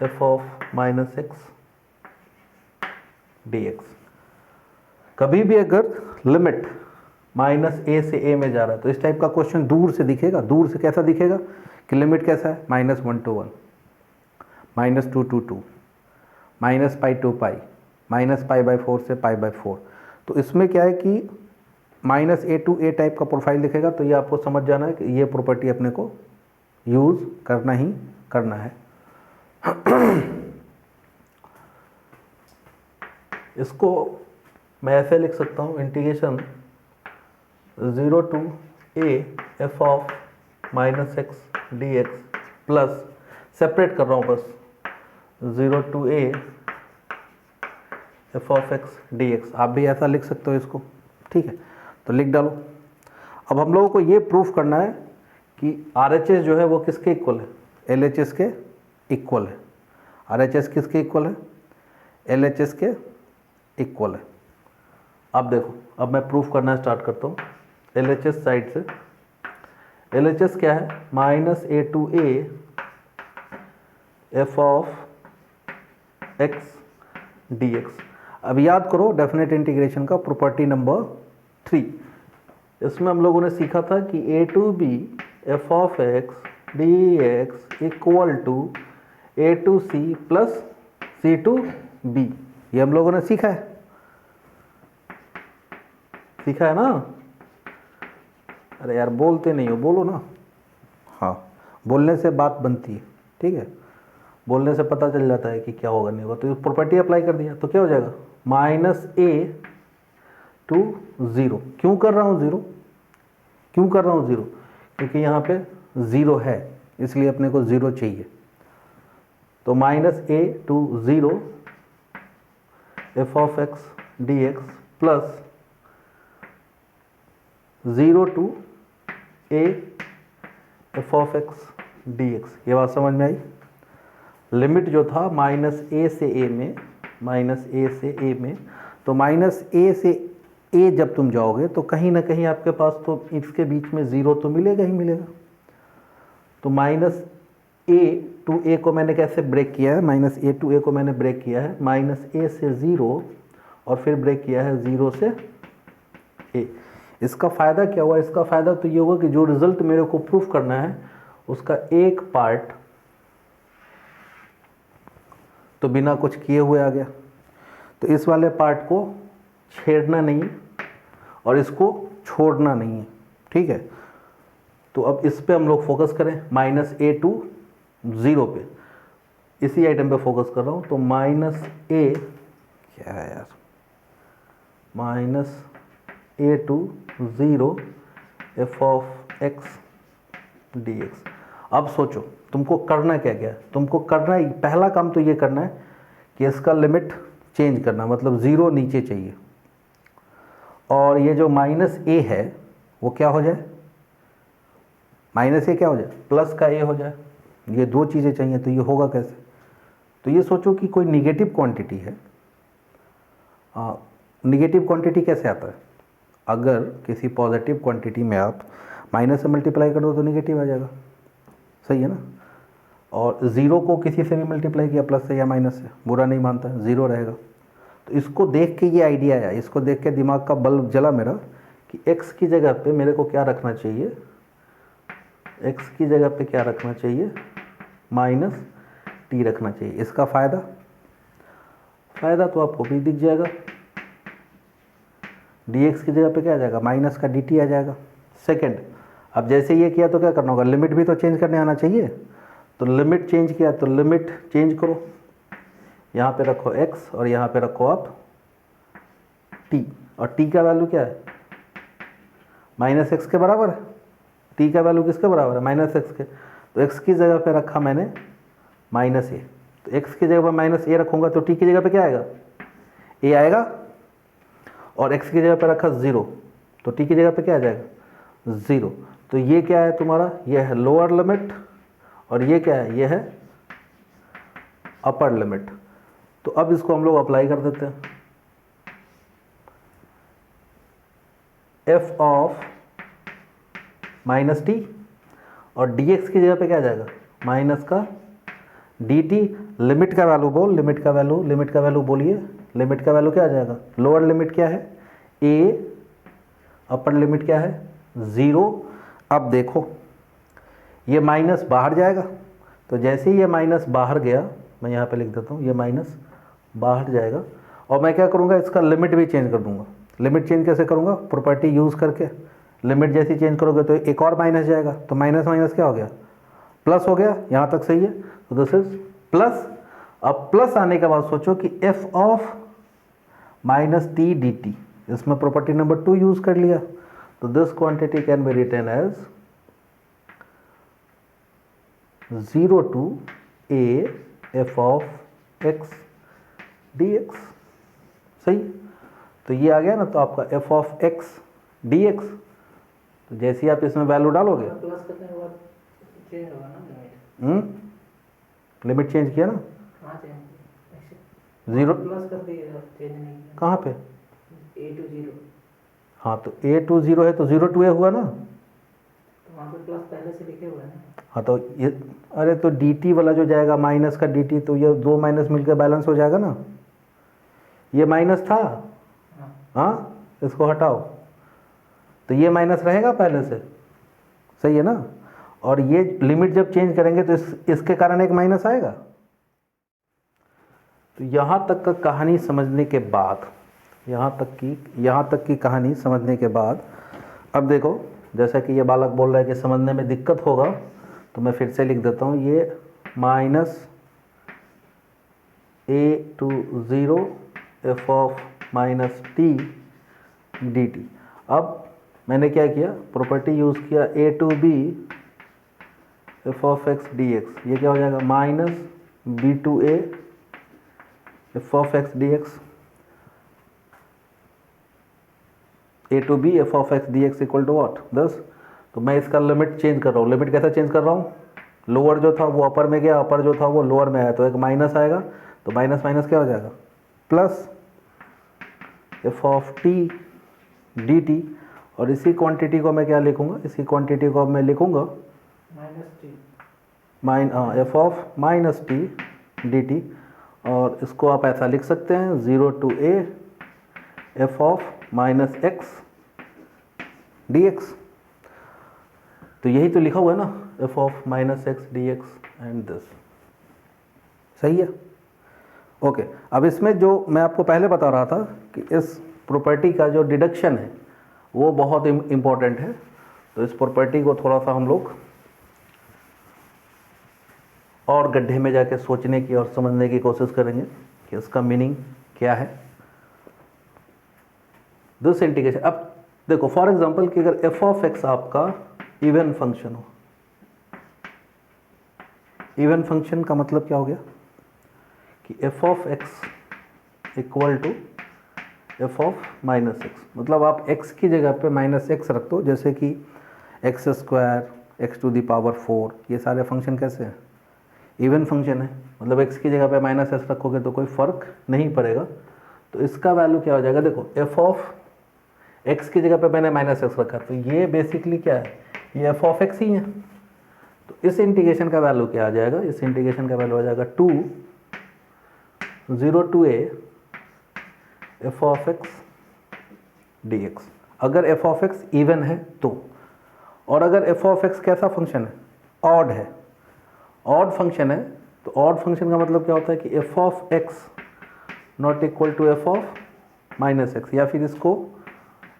f of minus x dx। कभी भी अगर लिमिट माइनस a से a में जा रहा है तो इस टाइप का क्वेश्चन दूर से दिखेगा, दूर से कैसा दिखेगा कि लिमिट कैसा है, -1 to 1, -2 to 2, -π to π, -π/4 से π/4। तो इसमें क्या है कि -a to a टाइप का प्रोफाइल दिखेगा, तो ये आपको समझ जाना है कि ये प्रॉपर्टी अपने को यूज़ करना ही करना है। इसको मैं ऐसे लिख सकता हूँ, integration 0 to a f of minus x dx plus, separate कर रहा हूँ बस, 0 to a f of x dx, आप भी ऐसा लिख सकते हो इसको। ठीक है, तो लिख डालो। अब हम लोगों को ये प्रूफ करना है कि RHS जो है वो किसके इक्वल है, LHS के इक्वल है। RHS किसके इक्वल है, LHS के इक्वल है। अब देखो, अब मैं प्रूफ करना स्टार्ट करता हूँ LHS साइड से। LHS क्या है, -a to a f of x dx। अब याद करो डेफिनेट इंटीग्रेशन का प्रॉपर्टी नंबर 3, इसमें हम लोगों ने सीखा था कि a to b f of x dx equal to a to c plus c to b। ये हम लोगों ने सीखा है ना, अरे यार बोलते नहीं हो, बोलो ना, हाँ बोलने से बात बनती है। ठीक है, बोलने से पता चल जाता है कि क्या होगा नहीं होगा। तो प्रॉपर्टी अप्लाई कर दिया तो क्या हो जाएगा, -a टू 0। क्यों कर रहा हूँ 0, क्यों कर रहा हूँ 0, क्योंकि यहाँ पे 0 है, इसलिए अपने को 0 चाहिए। तो -a to 0 f of x dx plus 0 to a f of x dx। ये बात समझ में आई। लिमिट जो था -a से a में, तो -a से a जब तुम जाओगे तो कहीं ना कहीं आपके पास तो इसके बीच में 0 तो मिलेगा ही मिलेगा। तो -a टू a को मैंने कैसे ब्रेक किया है, -a टू a को मैंने ब्रेक किया है -a से 0 और फिर ब्रेक किया है 0 से a। इसका फ़ायदा क्या हुआ, इसका फ़ायदा तो ये होगा कि जो रिज़ल्ट मेरे को प्रूफ करना है उसका एक पार्ट तो बिना कुछ किए हुए आ गया, तो इस वाले पार्ट को छेड़ना नहीं और इसको छोड़ना नहीं है। ठीक है, तो अब इस पे हम लोग फोकस करें, -a टू 0 पे, इसी आइटम पे फोकस कर रहा हूँ। तो -a क्या है यार, -a to 0 f of x dx। अब सोचो तुमको करना क्या क्या है, तुमको करना है, पहला काम तो ये करना है कि इसका लिमिट चेंज करना, मतलब ज़ीरो नीचे चाहिए, और ये जो माइनस ए है वो क्या हो जाए, माइनस ए क्या हो जाए, प्लस का ए हो जाए। ये दो चीज़ें चाहिए, तो ये होगा कैसे? तो ये सोचो कि कोई निगेटिव क्वांटिटी है। निगेटिव क्वांटिटी कैसे आता है? अगर किसी पॉजिटिव क्वांटिटी में आप माइनस से मल्टीप्लाई कर दो तो निगेटिव आ जाएगा, सही है ना। और ज़ीरो को किसी से भी मल्टीप्लाई किया, प्लस से या माइनस से, बुरा नहीं मानता, ज़ीरो रहेगा। तो इसको देख के ये आइडिया आया, इसको देख के दिमाग का बल्ब जला मेरा कि x की जगह पे मेरे को क्या रखना चाहिए, x की जगह पे क्या रखना चाहिए, माइनस टी रखना चाहिए। इसका फ़ायदा तो आपको भी दिख जाएगा, dx की जगह पे क्या आ जाएगा, माइनस का dt आ जाएगा। सेकंड, अब जैसे ये किया तो क्या करना होगा, लिमिट भी तो चेंज करने आना चाहिए। तो लिमिट चेंज किया तो लिमिट चेंज करो, यहाँ पे रखो x और यहाँ पे रखो आप t, और t का वैल्यू क्या है, माइनस एक्स के बराबर है। t का वैल्यू किसके बराबर है, माइनस एक्स के। तो x की जगह पे रखा मैंने माइनस ए, तो x की जगह पर माइनस ए रखूँगा तो t की जगह पे क्या आएगा, a आएगा, और x की जगह पे रखा ज़ीरो, तो t की जगह पे क्या आ जाएगा, ज़ीरो। तो ये क्या है तुम्हारा, ये है लोअर लिमिट, और ये क्या है, ये है अपर लिमिट। तो अब इसको हम लोग अप्लाई कर देते हैं। f ऑफ माइनस टी, और dx की जगह पे क्या आ जाएगा, माइनस का dt। लिमिट का वैल्यू बोल, लिमिट का वैल्यू बोलिए, लिमिट का वैल्यू क्या आ जाएगा, लोअर लिमिट क्या है a, अपर लिमिट क्या है ज़ीरो। अब देखो ये माइनस बाहर जाएगा, तो जैसे ही ये माइनस बाहर गया, मैं यहाँ पे लिख देता हूँ, ये माइनस बाहर जाएगा, और मैं क्या करूँगा, इसका लिमिट भी चेंज कर दूँगा। लिमिट चेंज कैसे करूँगा, प्रॉपर्टी यूज़ करके। लिमिट जैसे चेंज करोगे तो एक और माइनस जाएगा, तो माइनस माइनस क्या हो गया, प्लस हो गया। यहाँ तक सही है, तो दिस इज प्लस। अब प्लस आने के बाद सोचो कि f of minus t d t, इसमें प्रॉपर्टी नंबर 2 यूज़ कर लिया, तो this quantity can be written as 0 to a f of x dx, सही। तो ये आ गया ना, तो आपका f ऑफ x dx, तो जैसे ही आप इसमें वैल्यू डालोगे, प्लस करने के बाद चेंज होगा ना लिमिट। लिमिट चेंज किया ना, हाँ चेंज, ज़ीरो प्लस कर दिए, चेंज नहीं किया। कहाँ पे, a to 0, हाँ तो a to 0 है, तो 0 to a हुआ ना, तो वहाँ पे प्लस पहले से लिखे हुए हैं ना। हाँ तो ये, अरे तो dt वाला जो जाएगा माइनस का dt, तो ये दो माइनस मिलकर बैलेंस हो जाएगा ना, ये माइनस था, हाँ इसको हटाओ, तो ये माइनस रहेगा पहले से, सही है ना। और ये लिमिट जब चेंज करेंगे तो इसके कारण एक माइनस आएगा। तो यहाँ तक का कहानी समझने के बाद, यहाँ तक की कहानी समझने के बाद, अब देखो जैसा कि ये बालक बोल रहा है कि समझने में दिक्कत होगा, तो मैं फिर से लिख देता हूँ, ये minus a to 0 f of minus t d t. अब मैंने क्या किया, प्रॉपर्टी यूज़ किया a to b f of x dx, ये क्या हो जाएगा, minus b to a f of x dx, a to b f of x dx equal to what 10। तो मैं इसका लिमिट चेंज कर रहा हूँ। लिमिट कैसा चेंज कर रहा हूँ, लोअर जो था वो अपर में गया, अपर जो था वो लोअर में आया, तो एक माइनस आएगा, तो माइनस माइनस क्या हो जाएगा, plus f of t d T. और इसी क्वांटिटी को मैं क्या लिखूँगा, इसी क्वांटिटी को मैं लिखूँगा minus T, F of minus t d T, और इसको आप ऐसा लिख सकते हैं 0 to a f of minus x d x. तो यही तो लिखा हुआ है ना, F of minus x d x and this, सही है। ओके, अब इसमें जो मैं आपको पहले बता रहा था कि इस प्रॉपर्टी का जो डिडक्शन है वो बहुत इम्पोर्टेंट है। तो इस प्रॉपर्टी को थोड़ा सा हम लोग और गड्ढे में जाके सोचने की और समझने की कोशिश करेंगे कि इसका मीनिंग क्या है। दिस इंटीग्रेशन, अब देखो फॉर एग्जांपल कि अगर एफ ऑफ एक्स आपका इवन फंक्शन हो, इवन फंक्शन का मतलब क्या हो गया कि f of x equal to f of minus x, मतलब आप x की जगह पे माइनस एक्स रख दो, जैसे कि x square, x to the power 4, ये सारे फंक्शन कैसे हैं, इवन फंक्शन है, मतलब x की जगह पे माइनस एक्स रखोगे तो कोई फ़र्क नहीं पड़ेगा। तो इसका वैल्यू क्या हो जाएगा, देखो एफ ऑफ एक्स की जगह पे मैंने माइनस एक्स रखा, तो ये बेसिकली क्या है, ये एफ ऑफ एक्स ही है। तो इस इंटीग्रेशन का वैल्यू क्या आ जाएगा, इस इंटीग्रेशन का वैल्यू आ जाएगा 0 to a f of x d x, अगर एफ ऑफ एक्स इवन है तो। और अगर एफ ऑफ एक्स कैसा फंक्शन है, ऑड है, ऑड फंक्शन है, तो ऑड फंक्शन का मतलब क्या होता है कि f of x not equal to f of minus x, या फिर इसको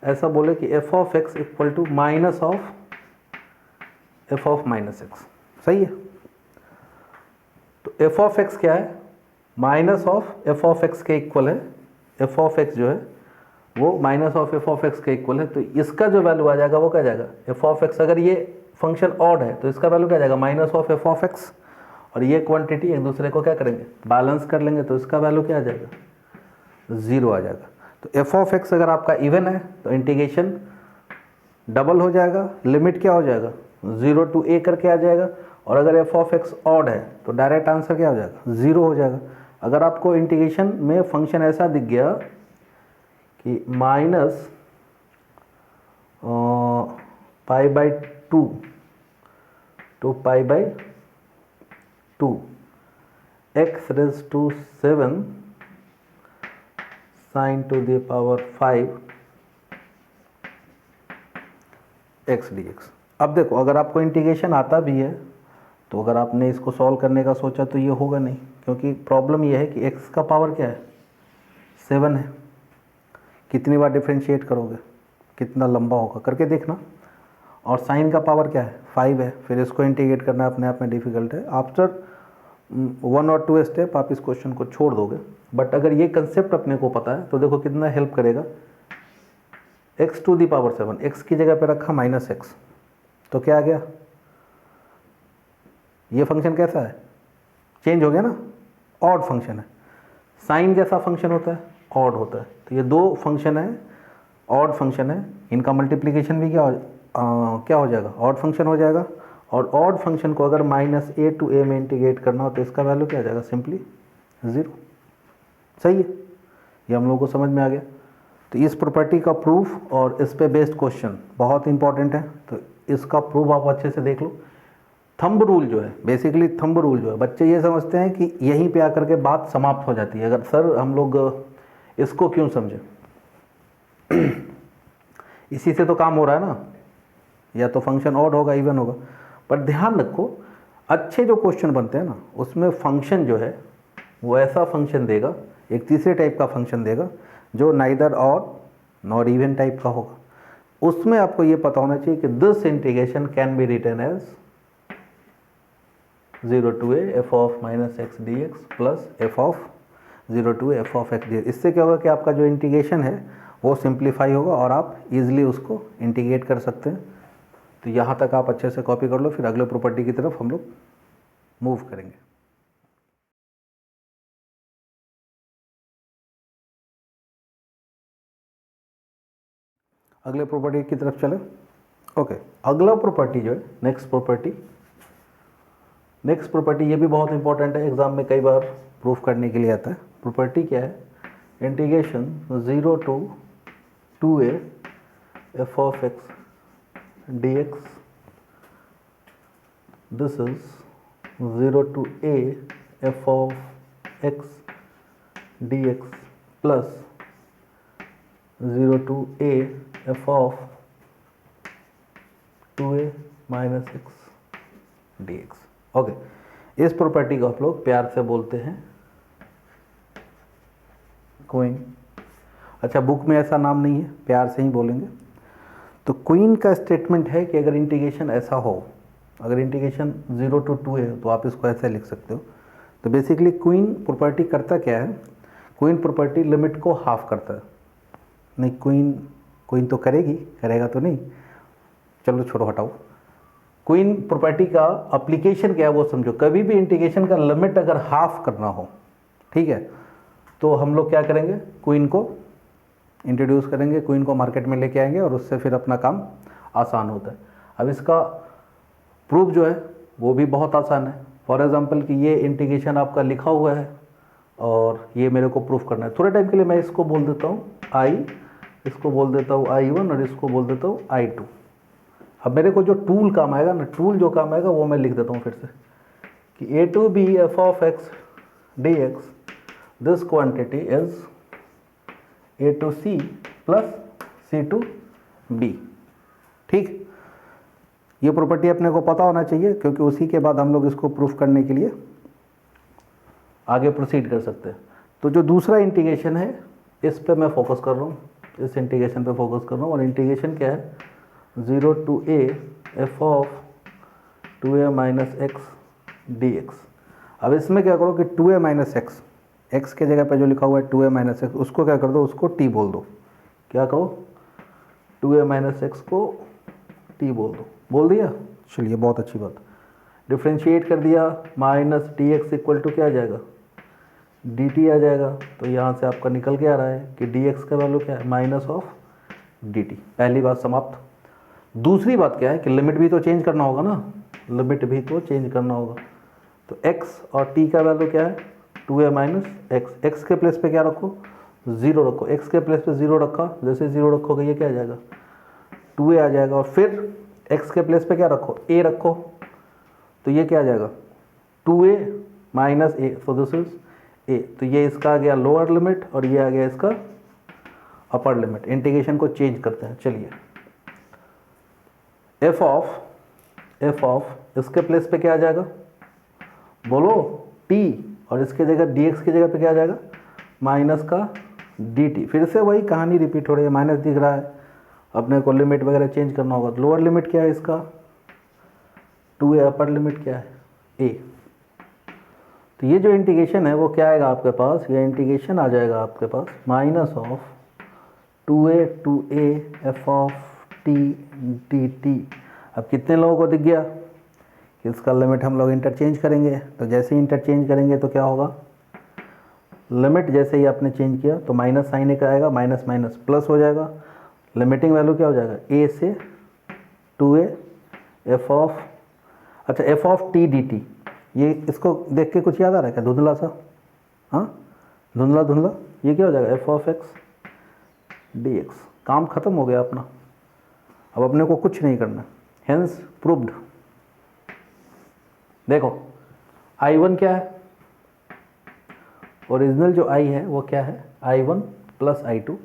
ऐसा बोले कि f of x equal to minus of f of minus x. सही है, तो एफ ऑफ एक्स क्या है, minus of f of x के इक्वल है, एफ ऑफ एक्स जो है वो minus of f of x के इक्वल है। तो इसका जो वैल्यू आ जाएगा वो क्या जाएगा, एफ ऑफ एक्स, अगर ये फंक्शन ऑड है तो इसका वैल्यू क्या जाएगा, minus of f of x, और ये क्वांटिटी एक दूसरे को क्या करेंगे, बैलेंस कर लेंगे, तो इसका वैल्यू क्या आ जाएगा, 0 आ जाएगा। तो एफ ऑफ एक्स अगर आपका इवन है तो इंटीग्रेशन डबल हो जाएगा, लिमिट क्या हो जाएगा, 0 to a करके आ जाएगा, और अगर एफ ऑफ एक्स ऑड है तो डायरेक्ट आंसर क्या हो जाएगा, 0 हो जाएगा। अगर आपको इंटीग्रेशन में फंक्शन ऐसा दिख गया कि minus pi by 2 to pi by 2 x raise to 7 sine to the power 5 x d x. अब देखो, अगर आपको इंटीग्रेशन आता भी है तो अगर आपने इसको सॉल्व करने का सोचा तो ये होगा नहीं, क्योंकि प्रॉब्लम ये है कि x का पावर क्या है, 7 है। कितनी बार डिफ्रेंशिएट करोगे, कितना लंबा होगा, करके देखना। और साइन का पावर क्या है, 5 है, फिर इसको इंटीग्रेट करना अपने आप में डिफ़िकल्ट है। आफ्टर 1 और 2 स्टेप आप इस क्वेश्चन को छोड़ दोगे, बट अगर ये कंसेप्ट अपने को पता है तो देखो कितना हेल्प करेगा। x to the power 7, x की जगह पे रखा माइनस एक्स, तो क्या आ गया, ये फंक्शन कैसा है, चेंज हो गया ना, ऑड फंक्शन है। साइन कैसा फंक्शन होता है, ऑड होता है। तो ये दो फंक्शन है, ऑड फंक्शन है, इनका मल्टीप्लिकेशन भी क्या हो जाएगा, ऑड फंक्शन हो जाएगा। और ऑड फंक्शन को अगर माइनस a to a में इंटीग्रेट करना हो तो इसका वैल्यू क्या आ जाएगा, सिंपली 0। सही है, ये हम लोगों को समझ में आ गया। तो इस प्रॉपर्टी का प्रूफ और इस पे बेस्ड क्वेश्चन बहुत इंपॉर्टेंट है, तो इसका प्रूफ आप अच्छे से देख लो। थंब रूल जो है, बेसिकली थंब रूल जो है, बच्चे ये समझते हैं कि यहीं पे आकर के बात समाप्त हो जाती है। अगर सर हम लोग इसको क्यों समझे, इसी से तो काम हो रहा है ना, या तो फंक्शन ऑड होगा इवन होगा। पर ध्यान रखो, अच्छे जो क्वेश्चन बनते हैं ना उसमें फंक्शन जो है वो ऐसा फंक्शन देगा, एक तीसरे टाइप का फंक्शन देगा जो neither odd nor even type का होगा। उसमें आपको ये पता होना चाहिए कि this integration can be written as 0 to a f of minus x d x plus f of 0 to a f of x d x. इससे क्या होगा कि आपका जो इंटीग्रेशन है वो सिंप्लीफाई होगा और आप इजीली उसको इंटीग्रेट कर सकते हैं। तो यहाँ तक आप अच्छे से कॉपी कर लो, फिर अगले प्रॉपर्टी की तरफ हम लोग मूव करेंगे। अगले प्रॉपर्टी की तरफ चले। ओके, अगला प्रॉपर्टी जो है नेक्स्ट प्रॉपर्टी ये भी बहुत इंपॉर्टेंट है, एग्जाम में कई बार प्रूफ करने के लिए आता है। प्रॉपर्टी क्या है, integration 0 to 2a F of x d x, this is 0 to a f of x d x plus 0 to a f of 2a minus x d x. Okay, इस प्रॉपर्टी को आप लोग प्यार से बोलते हैं क्वीन। अच्छा, बुक में ऐसा नाम नहीं है, प्यार से ही बोलेंगे। तो क्वीन का स्टेटमेंट है कि अगर इंटीग्रेशन ऐसा हो, अगर इंटीग्रेशन 0 to 2 है तो आप इसको ऐसे लिख सकते हो। तो बेसिकली क्वीन प्रॉपर्टी करता क्या है, क्वीन प्रॉपर्टी लिमिट को हाफ करता है। नहीं, क्वीन तो करेगा तो नहीं, चलो छोड़ो हटाओ। क्वीन प्रॉपर्टी का एप्लीकेशन क्या है वो समझो। कभी भी इंटीग्रेशन का लिमिट अगर हाफ करना हो, ठीक है, तो हम लोग क्या करेंगे, क्वीन को इंट्रोड्यूस करेंगे, क्वीन को मार्केट में लेके आएंगे और उससे फिर अपना काम आसान होता है। अब इसका प्रूफ जो है वो भी बहुत आसान है। फॉर एग्जांपल कि ये इंटीग्रेशन आपका लिखा हुआ है और ये मेरे को प्रूफ करना है। थोड़े टाइम के लिए मैं इसको बोल देता हूँ I, इसको बोल देता हूँ I1 और इसको बोल देता हूँ I2। अब मेरे को जो टूल काम आएगा ना, टूल जो काम आएगा वो मैं लिख देता हूँ फिर से कि A to B f of x dx, this quantity is A to C plus C to B। ठीक, ये प्रॉपर्टी अपने को पता होना चाहिए, क्योंकि उसी के बाद हम लोग इसको प्रूफ करने के लिए आगे प्रोसीड कर सकते हैं। तो जो दूसरा इंटीग्रेशन है इस पे मैं फोकस कर रहा हूँ, इस इंटीग्रेशन पे फोकस कर रहा हूँ। और इंटीग्रेशन क्या है, 0 to a f of 2a minus x dx। अब इसमें क्या करो कि 2a minus x, x के जगह पे जो लिखा हुआ है 2a minus x, उसको क्या कर दो, उसको t बोल दो। क्या कहो, 2a minus x को t बोल दो। बोल दिया, चलिए बहुत अच्छी बात। डिफ्रेंशिएट कर दिया, minus d x equal to क्या आ जाएगा, डी टी आ जाएगा। तो यहाँ से आपका निकल के आ रहा है कि डी एक्स का वैल्यू क्या है, माइनस ऑफ डी टी। पहली बात समाप्त। दूसरी बात क्या है कि लिमिट भी तो चेंज करना होगा ना, लिमिट भी तो चेंज करना होगा। तो x और t का वैल्यू क्या है, 2a माइनस एक्स। एक्स के प्लेस पे क्या रखो, 0 रखो। x के प्लेस पे 0 रखा, जैसे 0 रखोगे ये क्या आ जाएगा, 2a आ जाएगा। और फिर x के प्लेस पे क्या रखो, a रखो, तो ये क्या आ जाएगा, 2a minus A. So this is a। तो ये इसका आ गया लोअर लिमिट और ये आ गया इसका अपर लिमिट। इंटीग्रेशन को चेंज करते हैं। चलिए, f ऑफ इसके प्लेस पे क्या आ जाएगा, बोलो t, और इसके जगह dx की जगह पे क्या आ जाएगा, माइनस का dt। फिर से वही कहानी रिपीट हो रही है, माइनस दिख रहा है, अपने को लिमिट वगैरह चेंज करना होगा। लोअर लिमिट क्या है इसका, 2a, अपर लिमिट क्या है, a। तो ये जो इंटीग्रेशन है वो क्या आएगा आपके पास, ये इंटीग्रेशन आ जाएगा आपके पास minus of 2a to a f of t dt। अब कितने लोगों को दिख गया कि इसका लिमिट हम लोग इंटरचेंज करेंगे। तो जैसे ही इंटरचेंज करेंगे तो क्या होगा, लिमिट जैसे ही आपने चेंज किया तो माइनस साइन एक आएगा, माइनस माइनस प्लस हो जाएगा। लिमिटिंग वैल्यू क्या हो जाएगा, a से 2a f ऑफ, अच्छा f ऑफ t dt। ये इसको देख के कुछ याद आ रहा है क्या, धुंधला सा, हाँ धुंधला धुंधला, ये क्या हो जाएगा, f ऑफ x dx। काम खत्म हो गया अपना, अब अपने को कुछ नहीं करना। Hence proved. देखो I1 क्या है, ओरिजिनल जो I है वो क्या है, I1 प्लस I2।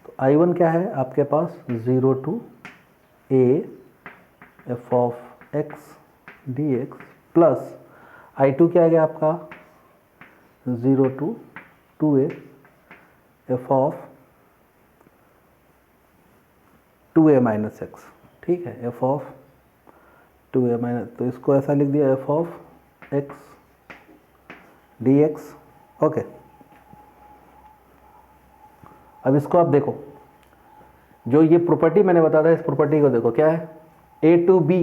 तो I1 क्या है आपके पास, 0 to a f of x dx plus I2 क्या आ गया आपका, 0 to 2a f of 2a minus x. ठीक है, f ऑफ 2a माइनस, तो इसको ऐसा लिख दिया, f of x dx। Okay, अब इसको आप देखो, जो ये प्रॉपर्टी मैंने बताया था, इस प्रॉपर्टी को देखो क्या है, a टू b,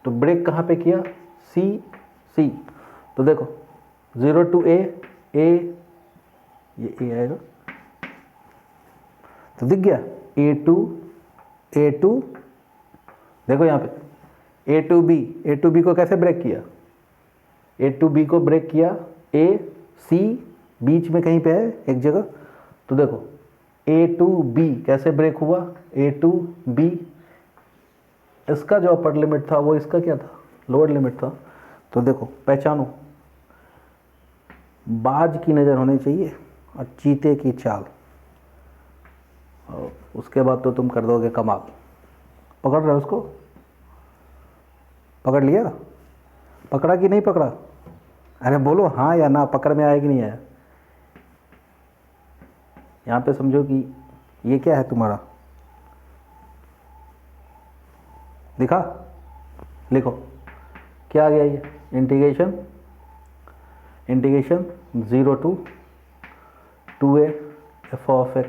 तो ब्रेक कहाँ पे किया, c c। तो देखो 0 टू a, ये a आएगा, तो दिख गया a टू, देखो यहाँ पे a टू b को कैसे ब्रेक किया, a टू b को ब्रेक किया, a c बीच में कहीं पे है एक जगह। तो देखो a टू b कैसे ब्रेक हुआ, a टू b, इसका जो अपर लिमिट था वो इसका क्या था, लोअर लिमिट था। तो देखो पहचानो, बाज की नज़र होनी चाहिए और चीते की चाल, और उसके बाद तो तुम कर दोगे कमाल। पकड़ रहे हो उसको, पकड़ लिया, पकड़ा कि नहीं पकड़ा, अरे बोलो हाँ या ना, पकड़ में आया कि नहीं आया। यहाँ पे समझो कि ये क्या है तुम्हारा, दिखा, लिखो क्या आ गया, ये integration 0 to 2a f of x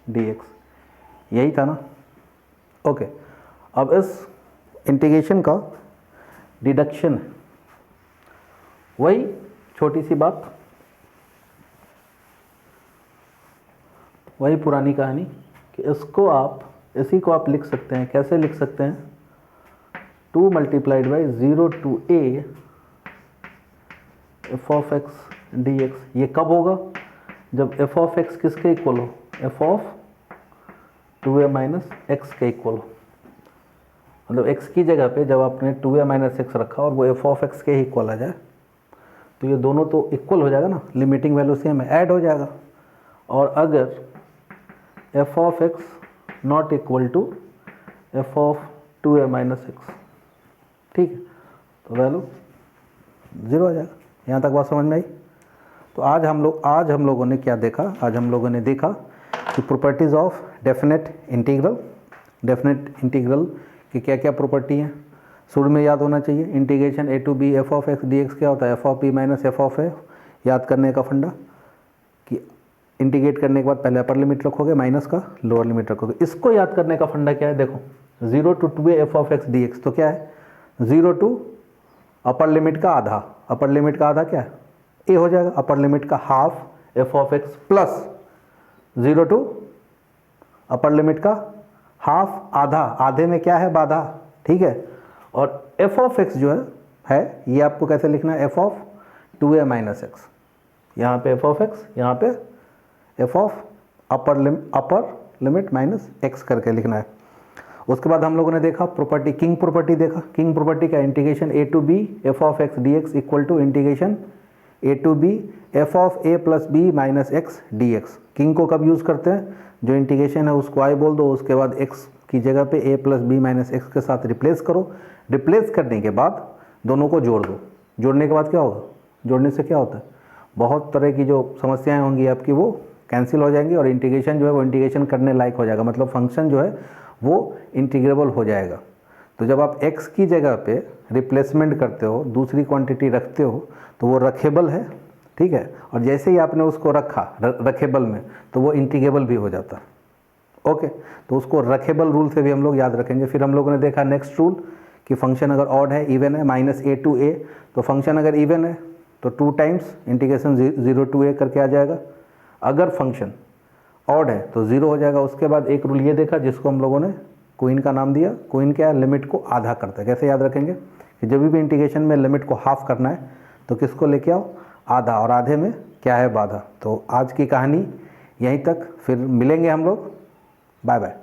dx, यही था ना। ओके, अब इस इंटीग्रेशन का डिडक्शन है। वही छोटी सी बात, वही पुरानी कहानी कि इसी को आप लिख सकते हैं, कैसे लिख सकते हैं, 2 multiplied by 0 to a f of x d x. ये कब होगा? जब एफ ऑफ एक्स किसके इक्वल हो? F of 2a minus x के इक्वल हो। मतलब x की जगह पे जब आपने 2a माइनस एक्स रखा और वो एफ ऑफ एक्स के ही इक्वल आ जाए, तो ये दोनों तो इक्वल हो जाएगा ना, लिमिटिंग वैल्यू सेम है, ऐड हो जाएगा। और अगर f of x not equal to f of 2a minus x, ठीक है, तो वैल्यू 0 आ जाएगा। यहाँ तक बात समझ में आई? तो आज हम लोगों ने क्या देखा? आज हम लोगों ने देखा कि प्रॉपर्टीज़ ऑफ डेफिनेट इंटीग्रल की क्या क्या प्रॉपर्टी हैं। शुरू में याद होना चाहिए, integration a to b f of x d x क्या होता है? F of b minus f of a. याद करने का फंडा कि इंटीग्रेट करने के बाद पहले अपर लिमिट रखोगे, माइनस का लोअर लिमिट रखोगे। इसको याद करने का फंडा क्या है? देखो 0 to 2a F of x d x, तो क्या है? 0 to अपर लिमिट का आधा, अपर लिमिट का आधा क्या है? ए हो जाएगा। अपर लिमिट का half F of x plus 0 to upper limit का हाफ आधा, आधे में क्या है? बाधा, ठीक है। और एफ ऑफ एक्स जो है ये आपको कैसे लिखना है? F of 2a minus x, यहाँ पे एफ ऑफ एक्स, यहाँ पे f of upper limit minus x करके लिखना है। उसके बाद हम लोगों ने देखा प्रॉपर्टी, किंग प्रॉपर्टी देखा। किंग प्रॉपर्टी का integration a to b f of x d x equal to integration a to b f of a plus b minus x d x. King को कब यूज़ करते हैं? जो integration है उसको i बोल दो, उसके बाद x की जगह पे a plus b minus x के साथ रिप्लेस करो। रिप्लेस करने के बाद दोनों को जोड़ दो। जोड़ने के बाद क्या होगा? जोड़ने से क्या होता है? बहुत तरह की जो समस्याएं होंगी आपकी वो कैंसिल हो जाएंगी और इंटीग्रेशन जो है वो इंटीग्रेशन करने लायक हो जाएगा। मतलब फंक्शन जो है वो इंटीग्रेबल हो जाएगा। तो जब आप x की जगह पे रिप्लेसमेंट करते हो, दूसरी क्वांटिटी रखते हो, तो वो रखेबल है, ठीक है। और जैसे ही आपने उसको रखा रखेबल में, तो वो इंटीग्रेबल भी हो जाता है। ओके, तो उसको रखेबल रूल से भी हम लोग याद रखेंगे। फिर हम लोगों ने देखा नेक्स्ट रूल कि फंक्शन अगर ऑड है, इवन है, माइनस a to a, तो फंक्शन अगर इवन है तो 2 टाइम्स इंटीग्रेशन 0 to a करके आ जाएगा। अगर फंक्शन ऑड है तो 0 हो जाएगा। उसके बाद एक रूल ये देखा जिसको हम लोगों ने क्वीन का नाम दिया। क्वीन क्या है? लिमिट को आधा करता है। कैसे याद रखेंगे कि जब भी इंटीग्रेशन में लिमिट को हाफ करना है तो किसको लेके आओ? आधा। और आधे में क्या है? बाधा। तो आज की कहानी यहीं तक, फिर मिलेंगे हम लोग। Bye bye.